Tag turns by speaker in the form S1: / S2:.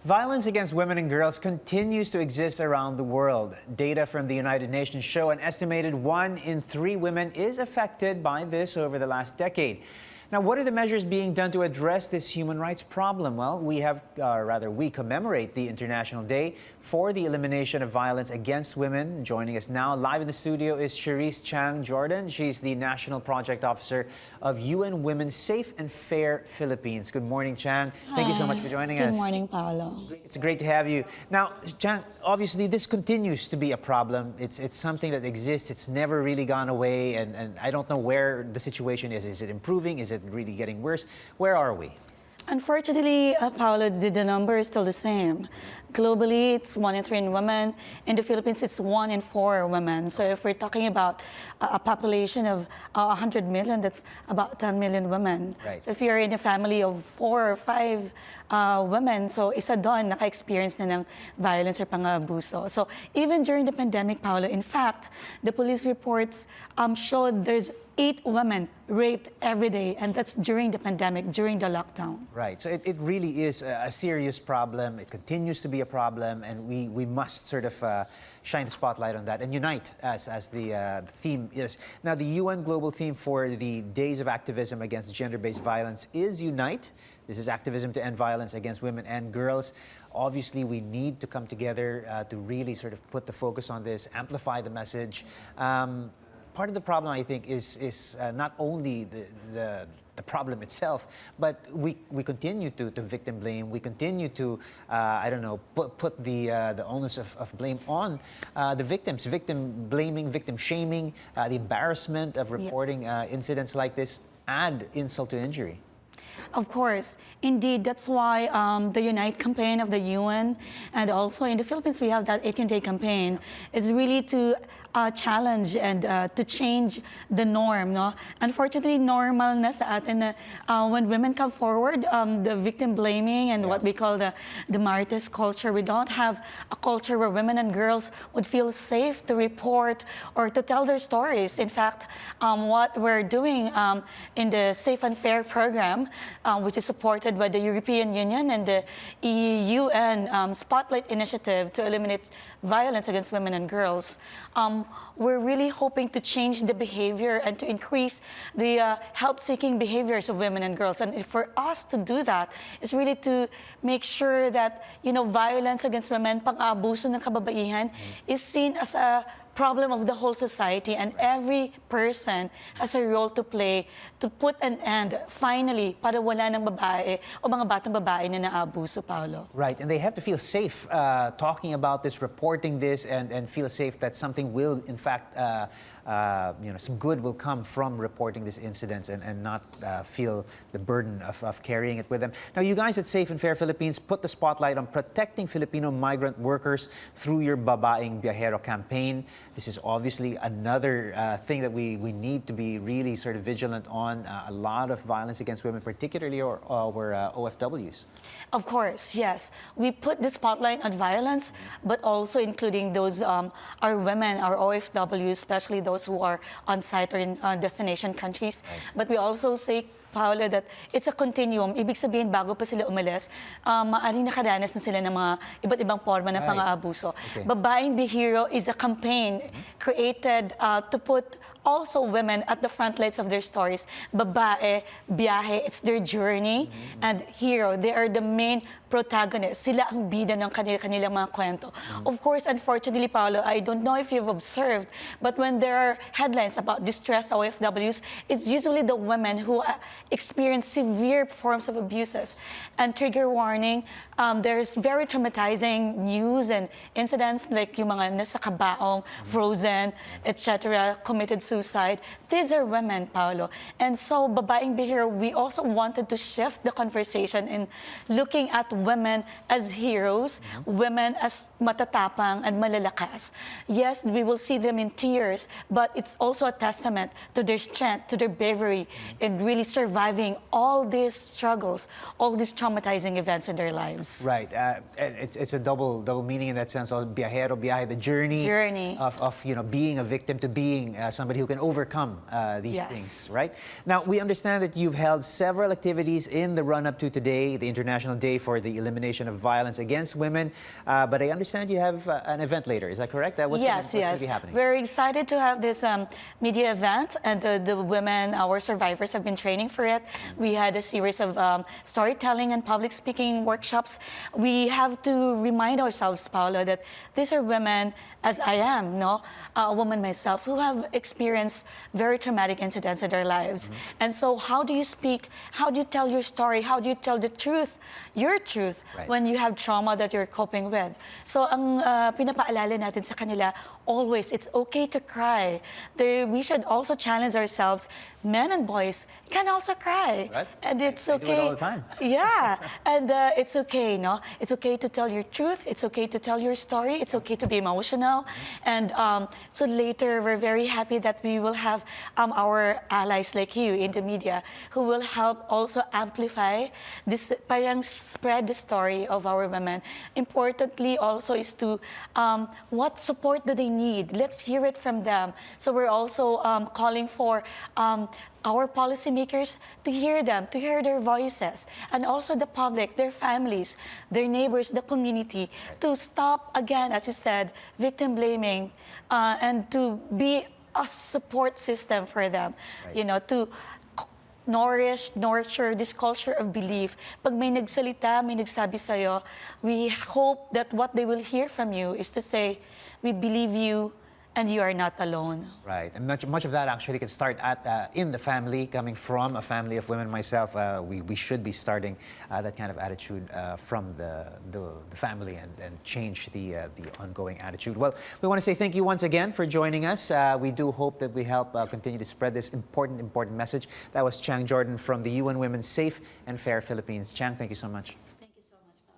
S1: Violence against women and girls continues to exist around the world. Data from the United Nations show an estimated 1 in 3 women is affected by this over the last decade. Now, what are the measures being done to address this human rights problem? Well, we commemorate the International Day for the Elimination of Violence Against Women. Joining us now live in the studio is Charisse Chang Jordan. She's the National Project Officer of UN Women's Safe and Fair Philippines. Good morning, Chang. Thank you so much for joining us.
S2: Good morning, Paolo.
S1: It's great to have you. Now, Chang, obviously this continues to be a problem. It's something that exists. It's never really gone away, and I don't know where the situation is. Is it improving? Is it really getting worse? Where are we?
S2: Unfortunately, Paolo, the number is still the same. Globally, it's 1 in 3 in women. In the Philippines, it's 1 in 4 women. So if we're talking about a population of 100 million, that's about 10 million women.
S1: Right.
S2: So if you're in a family of 4 or 5 women, so isa doon naka-experience na ng violence or pang-abuso. So even during the pandemic, Paolo, in fact, the police reports showed there's 8 women raped every day, and that's during the pandemic, during the lockdown.
S1: Right. So it really is a serious problem. It continues to be a problem, and we must sort of shine the spotlight on that and unite, as the theme is. Now, the UN global theme for the Days of Activism Against Gender-Based Violence is Unite. This is activism to end violence against women and girls. Obviously, we need to come together to really sort of put the focus on this, amplify the message. Part of the problem, I think, is not only the problem itself, but we continue to victim blame. We continue to, put the onus of blame on the victims. Victim blaming, victim shaming, the embarrassment of reporting incidents like this add insult to injury.
S2: Of course. Indeed, that's why the Unite campaign of the UN, and also in the Philippines, we have that 18-day campaign, is really to challenge and to change the norm. No? Unfortunately, normal na sa atin na when women come forward, the victim blaming and what we call the martyrs culture, we don't have a culture where women and girls would feel safe to report or to tell their stories. In fact, what we're doing in the Safe and Fair program, which is supported by the European Union and the UN Spotlight Initiative to eliminate violence against women and girls, we're really hoping to change the behavior and to increase the help-seeking behaviors of women and girls. And for us to do that is really to make sure that, violence against women, pang-abuso ng kababaihan, is seen as a problem of the whole society, and every person has a role to play to put an end, finally, para wala ng babae o mga batang babae na naabuso, Paolo.
S1: Right, and they have to feel safe talking about this, reporting this, and feel safe that something will, in fact, some good will come from reporting these incidents and not feel the burden of carrying it with them. Now, you guys at Safe and Fair Philippines put the spotlight on protecting Filipino migrant workers through your Babaeng Biyahero campaign. This is obviously another thing that we need to be really sort of vigilant on. A lot of violence against women, particularly our OFWs.
S2: Of course, yes. We put the spotlight on violence, but also including those, our women, our OFWs, especially those who are on site or in destination countries. Right. But we also say, Paolo, that it's a continuum. Ibig sabihin, bago pa sila umalis, maaaring nakaranas na sila ng mga iba't ibang forma ng pang-aabuso. Okay. Babaeng Biyahero is a campaign created to put also women at the front lines of their stories. Babae, biyahe, it's their journey. And hero, they are the main protagonists. Sila ang bida ng kanilang mga kwento. Of course, unfortunately, Paolo, I don't know if you've observed, but when there are headlines about distressed OFWs, it's usually the women who experience severe forms of abuses. And trigger warning, there's very traumatizing news and incidents like yung mga nasa kabaong, frozen, etc., committed suicide. These are women, Paolo. And so, Babaeng Biyahero, we also wanted to shift the conversation in looking at women as heroes, women as matatapang and malalakas. Yes, we will see them in tears, but it's also a testament to their strength, to their bravery in really surviving all these struggles, all these traumatizing events in their lives.
S1: Right. It's a double meaning in that sense. Biyahero, biyahe, the journey of being a victim to being somebody who can overcome these
S2: Yes.
S1: things, right? Now, we understand that you've held several activities in the run-up to today, the International Day for the Elimination of Violence Against Women, but I understand you have an event later. Is that correct? What's
S2: Yes,
S1: going
S2: yes.
S1: to be happening?
S2: We're excited to have this media event, and the women, our survivors, have been training for it. We had a series of storytelling and public speaking workshops. We have to remind ourselves, Paula, that these are women, as I am, no, a woman myself, who have experienced very traumatic incidents in their lives. And so, how do you speak? How do you tell your story? How do you tell the truth, your truth,
S1: Right.
S2: when you have trauma that you're coping with? So, ang pinapaalala natin sa kanila, always, it's okay to cry. We should also challenge ourselves. Men and boys can also cry,
S1: Right.
S2: and it's
S1: I
S2: okay.
S1: do it all the time.
S2: Yeah, and it's okay, no? It's okay to tell your truth. It's okay to tell your story. It's okay to be emotional. And so later, we're very happy that we will have our allies like you in the media who will help also amplify this, parang spread the story of our women. Importantly, also is to what support do they need? Let's hear it from them. So we're also calling for our policymakers to hear them, to hear their voices, and also the public, their families, their neighbors, the community, to stop, again, as you said, victim blaming, and to be a support system for them,
S1: Right.
S2: you know, to nurture this culture of belief. Pag may nagsalita, may nagsabi sa'yo, we hope that what they will hear from you is to say, we believe you, and you are not alone.
S1: Right, and much of that actually can start in the family. Coming from a family of women myself, we should be starting that kind of attitude from the family and change the ongoing attitude. Well, we want to say thank you once again for joining us. We do hope that we help continue to spread this important message. That was Chang Jordan from the UN Women's Safe and Fair Philippines. Chang, thank you so much.